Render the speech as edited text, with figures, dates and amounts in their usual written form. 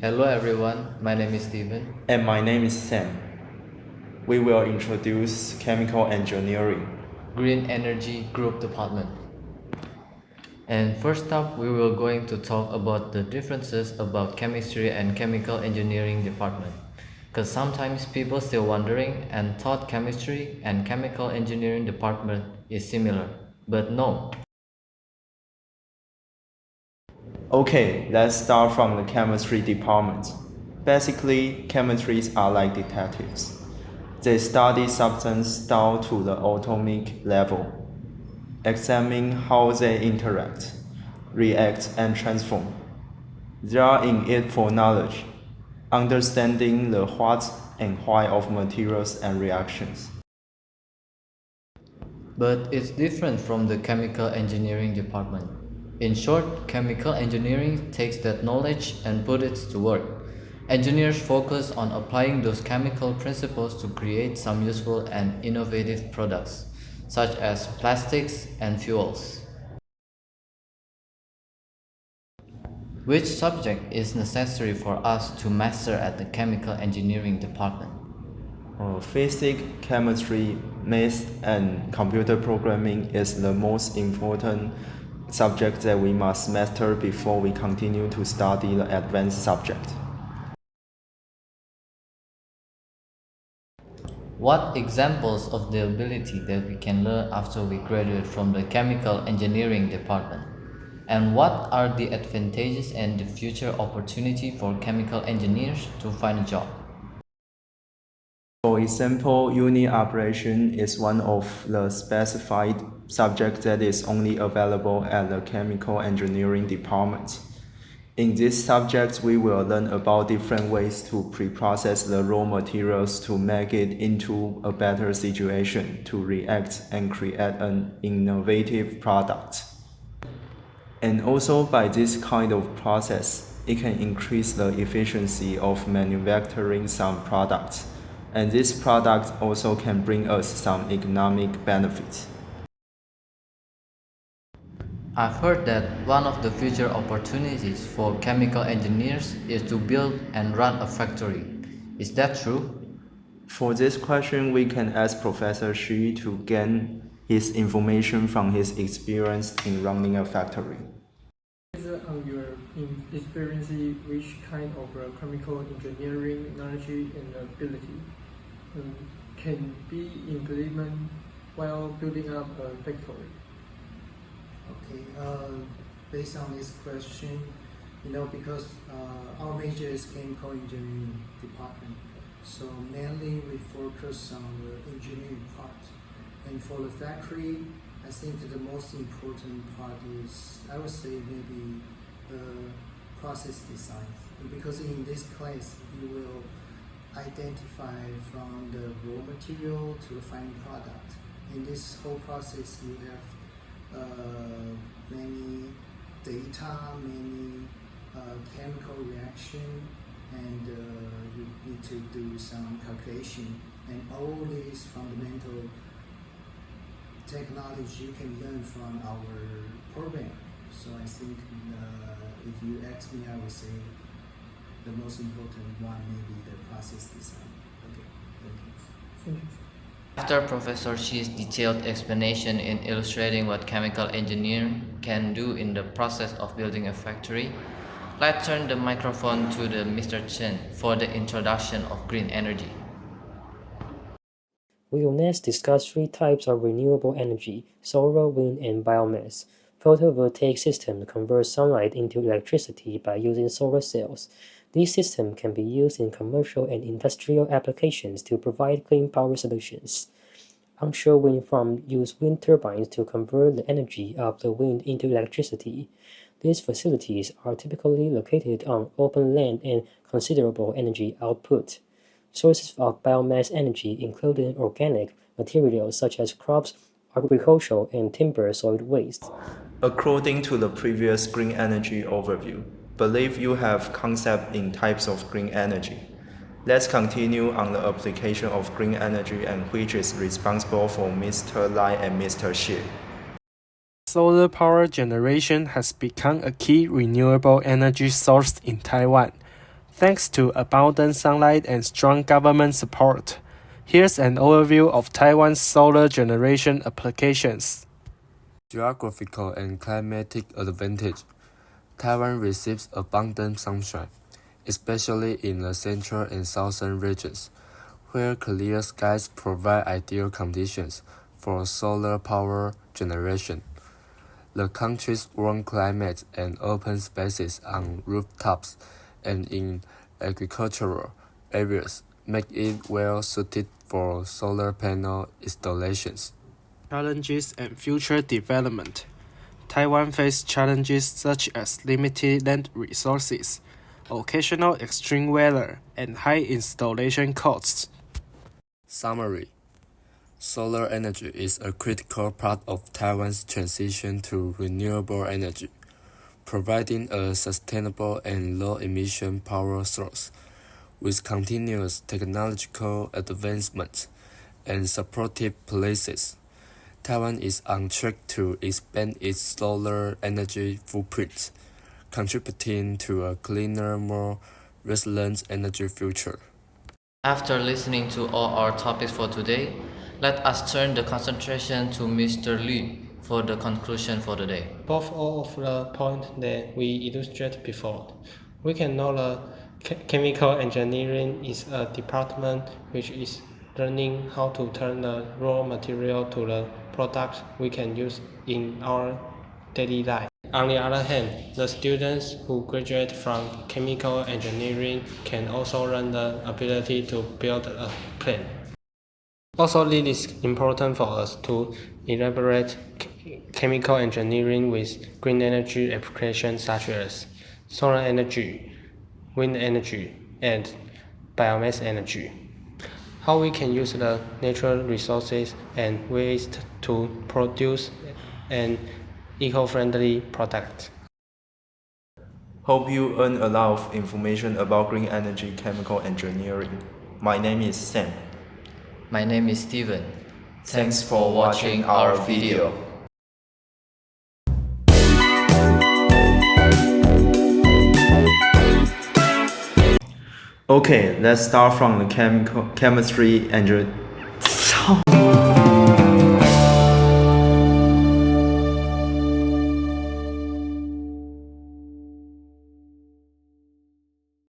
Hello everyone, my name is Steven. And my name is Sam. We will introduce chemical engineering. Green Energy Group Department. And first up, we will going to talk about the differences about chemistry and chemical engineering department. Because sometimes people still wondering and thought chemistry and chemical engineering department is similar, but no. Okay, let's start from the chemistry department. Basically, chemistries are like detectives. They study substance down to the atomic level, examine how they interact, react, and transform. They are in it for knowledge, understanding the what and why of materials and reactions. But it's different from the chemical engineering department. In short, chemical engineering takes that knowledge and put it to work. Engineers focus on applying those chemical principles to create some useful and innovative products, such as plastics and fuels. Which subject is necessary for us to master at the chemical engineering department? Physics, chemistry, math, and computer programming is the most important subject that we must master before we continue to study the advanced subject. What examples of the ability that we can learn after we graduate from the chemical engineering department? And what are the advantages and the future opportunity for chemical engineers to find a job? For example, unit operation is one of the specified subjects that is only available at the chemical engineering department. In this subject, we will learn about different ways to pre-process the raw materials to make it into a better situation to react and create an innovative product. And also by this kind of process, it can increase the efficiency of manufacturing some products. And this product also can bring us some economic benefits. I've heard that one of the future opportunities for chemical engineers is to build and run a factory. Is that true? For this question, we can ask Professor Xu to gain his information from his experience in running a factory. On your experience, which kind of chemical engineering knowledge and ability can be implemented while building up a factory? Okay, based on this question, because our major is chemical engineering department, so mainly we focus on the engineering part. And for the factory, I think the most important part is, I would say, maybe the process design. Because in this class, you will identify from the raw material to the final product. In this whole process, you have many data, many chemical reaction, and you need to do some calculation. And all these fundamental technology you can learn from our program. So I think if you ask me, I would say the most important one may be the process design. Okay, thank you. After Professor Xi's detailed explanation in illustrating what chemical engineering can do in the process of building a factory, let's turn the microphone to Mr. Chen for the introduction of green energy. We will next discuss three types of renewable energy: solar, wind, and biomass. Photovoltaic systems convert sunlight into electricity by using solar cells. These systems can be used in commercial and industrial applications to provide clean power solutions. Onshore wind farms use wind turbines to convert the energy of the wind into electricity. These facilities are typically located on open land and considerable energy output. Sources of biomass energy include organic materials such as crops, agricultural, and timber solid waste. According to the previous green energy overview, believe you have concept in types of green energy. Let's continue on the application of green energy and which is responsible for Mr. Lai and Mr. Xie. Solar power generation has become a key renewable energy source in Taiwan. Thanks to abundant sunlight and strong government support, here's an overview of Taiwan's solar generation applications. Geographical and climatic advantage. Taiwan receives abundant sunshine, especially in the central and southern regions, where clear skies provide ideal conditions for solar power generation. The country's warm climate and open spaces on rooftops and in agricultural areas make it well suited for solar panel installations. Challenges and future development. Taiwan faces challenges such as limited land resources, occasional extreme weather, and high installation costs. Summary. Solar energy is a critical part of Taiwan's transition to renewable energy, providing a sustainable and low-emission power source. With continuous technological advancement and supportive policies, Taiwan is on track to expand its solar energy footprint, contributing to a cleaner, more resilient energy future. After listening to all our topics for today, let us turn the concentration to Mr. Lee for the conclusion for the day. Both all of the points that we illustrated before, we can know the chemical engineering is a department which is learning how to turn the raw material to the product we can use in our daily life. On the other hand, the students who graduate from chemical engineering can also learn the ability to build a plane. Also, it is important for us to elaborate chemical engineering with green energy applications such as solar energy, wind energy, and biomass energy. How we can use the natural resources and waste to produce an eco-friendly product. Hope you earn a lot of information about green energy chemical engineering. My name is Sam. My name is Steven. Thanks for watching our video. Okay, let's start from the chemistry